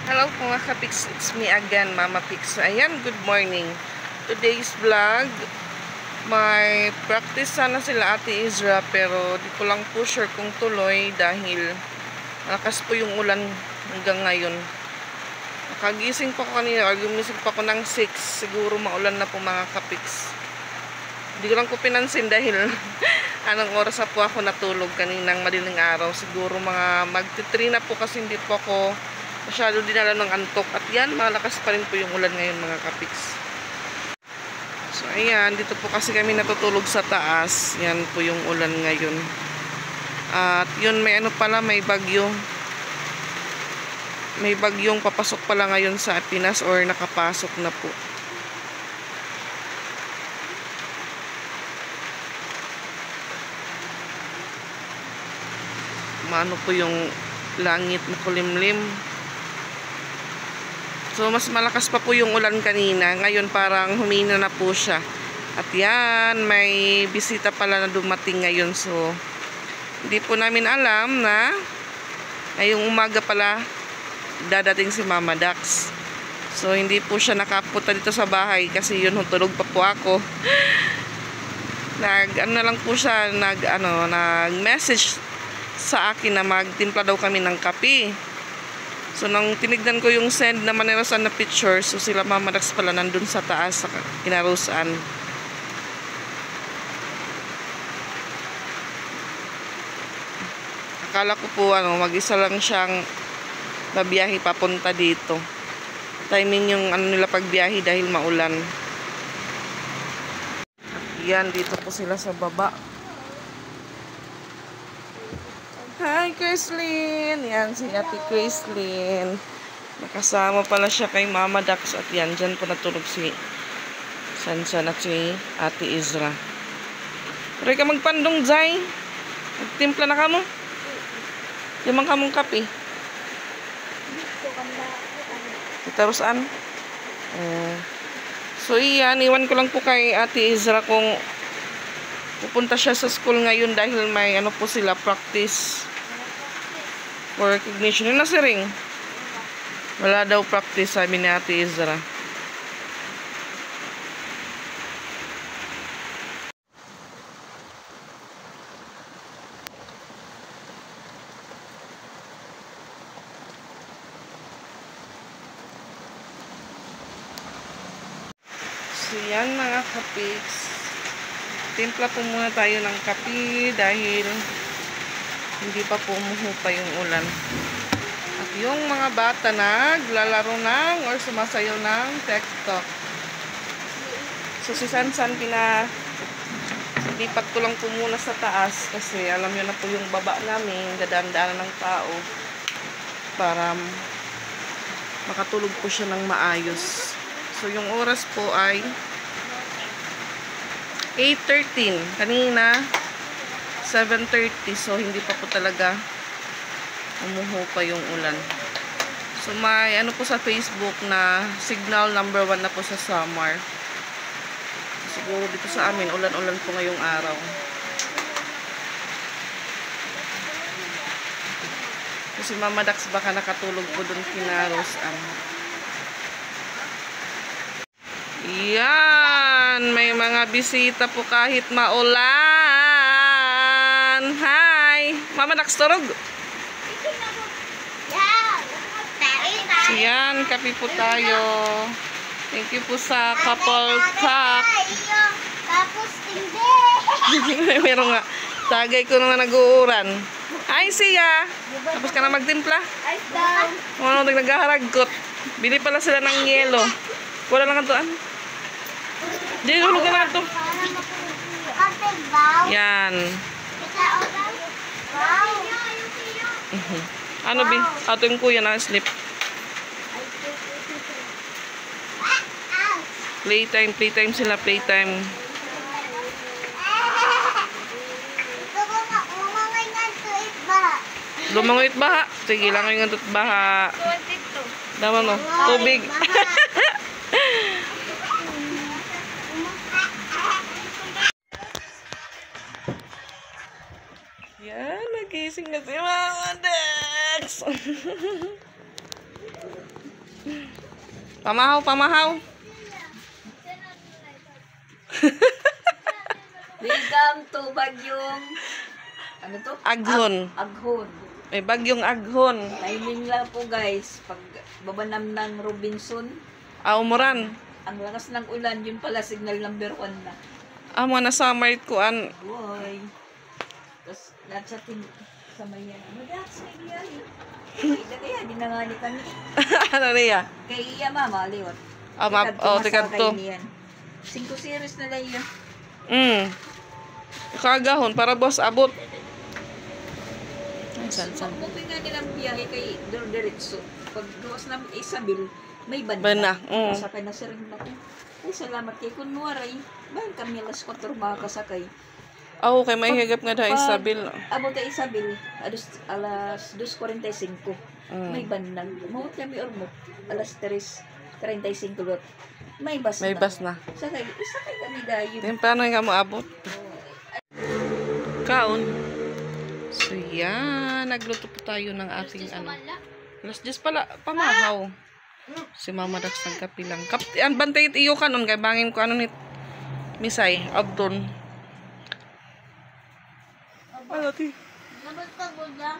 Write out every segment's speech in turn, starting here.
Hello mga kapix, it's me again, Mama Pix. Ayan, good morning. Today's vlog, may practice sana sila Ate Izra, pero di ko lang po sure kung tuloy dahil malakas po yung ulan hanggang ngayon. Nakagising pa ko kanina, or gumising pa ko ng 6, siguro maulan na po mga kapix. Hindi ko lang po pinansin dahil anong oras na po ako natulog kaninang madaling araw. Siguro mga magti-3 na po kasi hindi po ako masyado dinala ng antok. At yan, malakas pa rin po yung ulan ngayon mga kapiks. So ayan, dito po kasi kami natutulog sa taas. Yan po yung ulan ngayon. At yun, may ano pala, may bagyo. May bagyong papasok pala ngayon sa Pinas or nakapasok na po. Maano po yung langit na kulimlim. So, mas malakas pa po yung ulan kanina. Ngayon, parang humina na po siya. At yan, may bisita pala na dumating ngayon. So, hindi po namin alam na ngayong umaga pala dadating si Mama Dax. So, hindi po siya nakapunta dito sa bahay kasi yun, tulog pa po ako. Ano na lang po siya, nag-message sa akin na magtimpla daw kami ng kape. So, nang tinignan ko yung send na manirasan na picture, so sila Mama Dax pala nandun sa taas sa kinarusan. Akala ko po, mag-isa lang siyang babiyahe papunta dito. Timing yung nila pagbiyahe dahil maulan. At yan, dito po sila sa baba. Hi, Chrislyn! Yan, si Ate Chrislyn. Nakasama pala siya kay Mama Dax. At yan, dyan po natulog si Sansan at si Ate Izra. Pero ka magpandong, Zay. Magtimpla na ka mo. Limang kamong kape. Itarusan. So, iyan. Iwan ko lang po kay Ate Izra kung pupunta siya sa school ngayon dahil may po sila practice for recognition. Yung nasa ring. Wala daw practice, sabi ni Ate Izra. So yan mga kapiks. Timpla po muna tayo ng kape dahil hindi pa po umuhupa yung ulan. At yung mga bata naglalaro ng or sumasayaw ng TikTok. So si Sansan lipat ko lang po muna sa taas kasi alam nyo na po yung baba namin, dadaan-daanan ng tao para makatulog po siya ng maayos. So yung oras po ay 8:13. Kanina 7:30. So hindi pa po talaga umuhupa yung ulan. So may po sa Facebook na signal number 1 na po sa summer. Siguro dito sa amin ulan-ulan po ngayong araw. Kasi Mama Dax baka nakatulog po dun kinarusan. Yan, may mga bisita po kahit maulan. Hi, Mama Dax, turog. Yan, kape po tayo. Thank you po sa couple cup. Tapos hindi. Meron nga, tagay ko naman nag-uuran. Hi, siya. Tapos ka na magtimpla. Ice down. Ano, nagharagkot. Bili pala sila ng yelo. Wala lang ito, Di, hulog na ito. Yan. Ano, Bi? Ato yung kuya na-sleep. Playtime sila, playtime. Lumangoy at baha. Sige, langoy nga at baha. Daman mo, tubig. Yan, nagising na si Mama Dax. Pamahaw, pamahaw. Welcome to Bagyong, ano to? Aghon. Aghon. May bagyong aghon. Timing lang po guys, pag babanam ng Robinson, Umuran. ang lakas ng ulan, yun pala signal number 1 na. Amo na summer kuan. Boy. Tapos, natsatin sa mayan. Madax, may biyahe. Ida kaya, dinangani kami. Ano niya? Kay iya mama, liwat. Tikad to. 5 series na lang yun. Kagahon para boss abot. San. Buti nga nilang biyahe kay Diretso. Pag gawas na Isabel, may banda. Banda, Kasakay na sa rin na ko. Ay, salamat kay Kunwaray. Bayan kami alas 4 makakasakay. Kay may higap nga da Isabel. Abot na Isabel, alas 2:45. May bandang. Mawat kami ormo. Alas 3:35 lot. May bus May na. bus na. Sakay kami dahil. Then paano nga mo abot? Kaon. So yan, nagluto po tayo ng ating ano. Alas 10 pala, pamahaw. Si Mama Dax nagkapilang. Ang bantay iyo kanon kay bangin ko ano ni Misay, Abdon. Ano ti? Dapat pagod lang.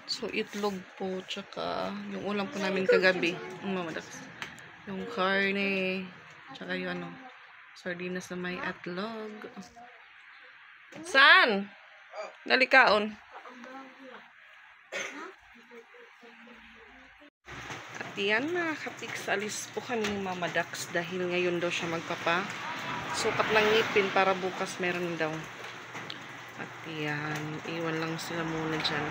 So itlog po, tsaka yung ulam po namin kagabi. Mama Dax. Yung karne, tsaka yung ano, sardinas na may atlog. Saan? Nalikaon. At yan mga katiks, alis po kami ni Mama Dax dahil ngayon daw siya sukat ng ngipin para bukas meron daw. At yan, iwan lang sila muna dyan.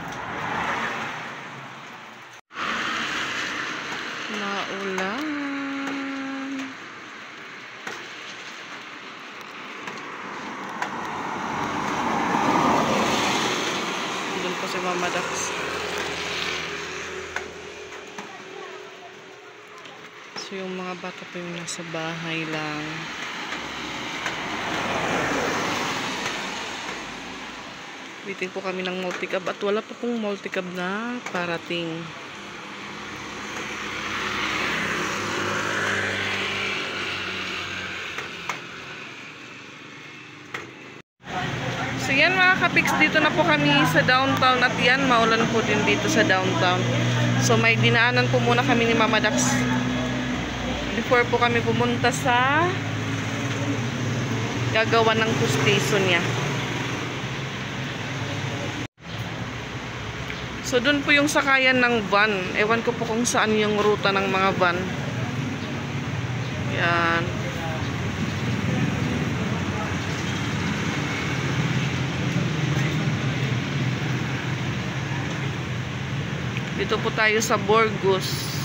Maulan. Doon po si Mama Dax. So yung mga bata po yung nasa bahay lang. Waiting po kami ng multicab at wala pa pong multicab na parating. So yan mga kapiks, dito na po kami sa downtown at yan, maulan po din dito sa downtown. So may dinaanan po muna kami ni Mama Dax before po kami pumunta sa gagawa ng station niya. So dun po yung sakayan ng van. Ewan ko po kung saan yung ruta ng mga van. Yan. Dito po tayo sa Burgos.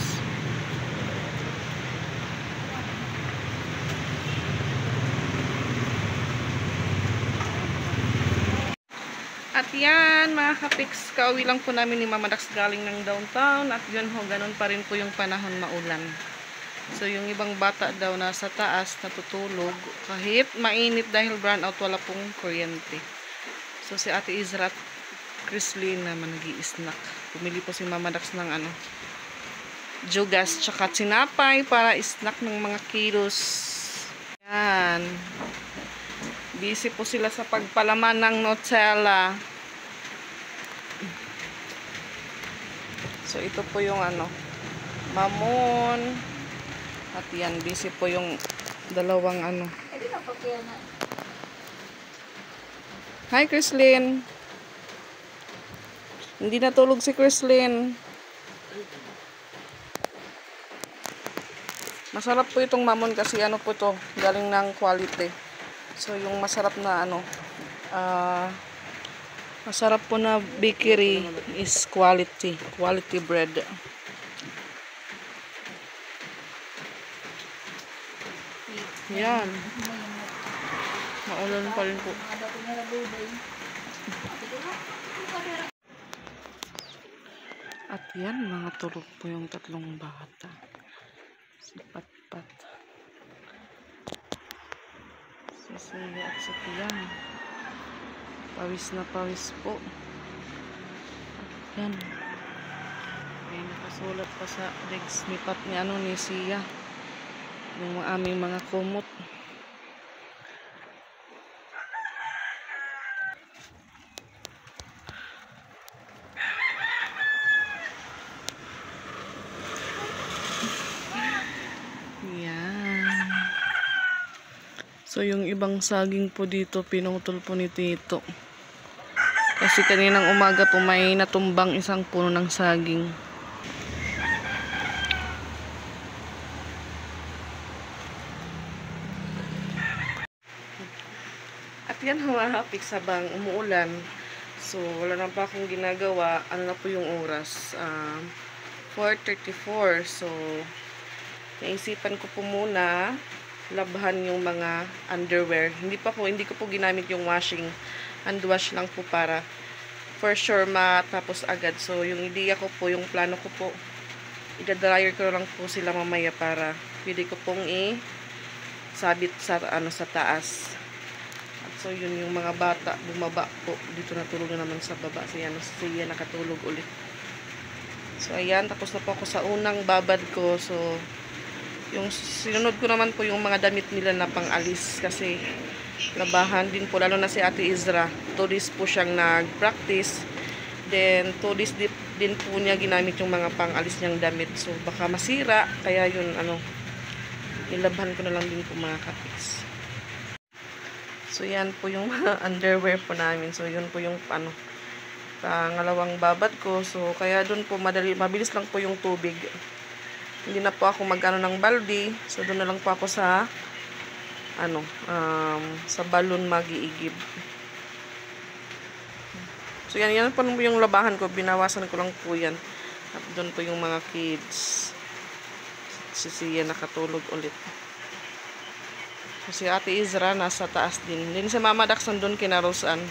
At yan mga kapiks, kauwi lang po namin ni Mama Dax galing ng downtown. At yun ho, ganun pa rin po yung panahon, maulan. So yung ibang bata daw nasa taas natutulog kahit mainit dahil brownout, wala pong kuryente. So si Ate Izra at Chrislyn naman nag-i-snack. Pumili po si Mama Dax ng ano, jugas tsaka sinapay para snack ng mga kilos. Yan. Busy po sila sa pagpalaman ng Nutella. So ito po yung ano, mamon. At yan, busy po yung dalawang ano. Hi Chrislyn. Hindi natulog si Chrislyn. Masarap po itong mamon kasi ano po to, galing ng quality. So yung masarap na ano, masarap po na bakery is quality bread. Yan. Maulan pa rin po. At yan, mga tulog po yung tatlong bata. Si Patpat, si Suya at si Tiyan. Pawis na pawis po. At Yan. May nakasulat pa sa legs ni Pat ni ano ni Sia. Yung aming mga kumot. Yan. So yung ibang saging po dito pinutol po ni Tito. Kasi kaninang umaga po may natumbang isang puno ng saging. At yan mga pics habang umuulan. So wala na pa akong ginagawa. Ano na po yung oras? 4:34. So naisipan ko po muna labhan yung mga underwear. Hindi ko po ginamit yung washing. Hand wash lang po para for sure matapos agad. So yung idea ko po, yung plano ko po, i-dryer ko lang po sila mamaya para pwede ko pong sabit sa sa taas. At so yun yung mga bata bumaba po dito, natulog na naman sa baba. So yan, siya nakatulog ulit. So ayan, tapos na po ako sa unang babad ko. So yung sinunod ko naman po yung mga damit nila na pang-alis kasi labahan din po, lalo na si Ate Izra. 2 days po siyang nag-practice. Then 2 days din po niya ginamit yung mga pang-alis niyang damit. So baka masira, kaya yun nilabhan ko na lang din po mga kapiks. So yan po yung mga underwear po namin. So yun po yung pangalawang babad ko. So kaya dun po mabilis lang po yung tubig. Hindi na po ako mag-ano ng balde. So, doon na lang po ako sa sa balon mag-iigib. So, yan po yung labahan ko. Binawasan ko lang po yan. At doon po yung mga kids. Si Sia nakatulog ulit. So, si Ate Izra nasa taas din. Din si Mama Dax doon kina Roseanne.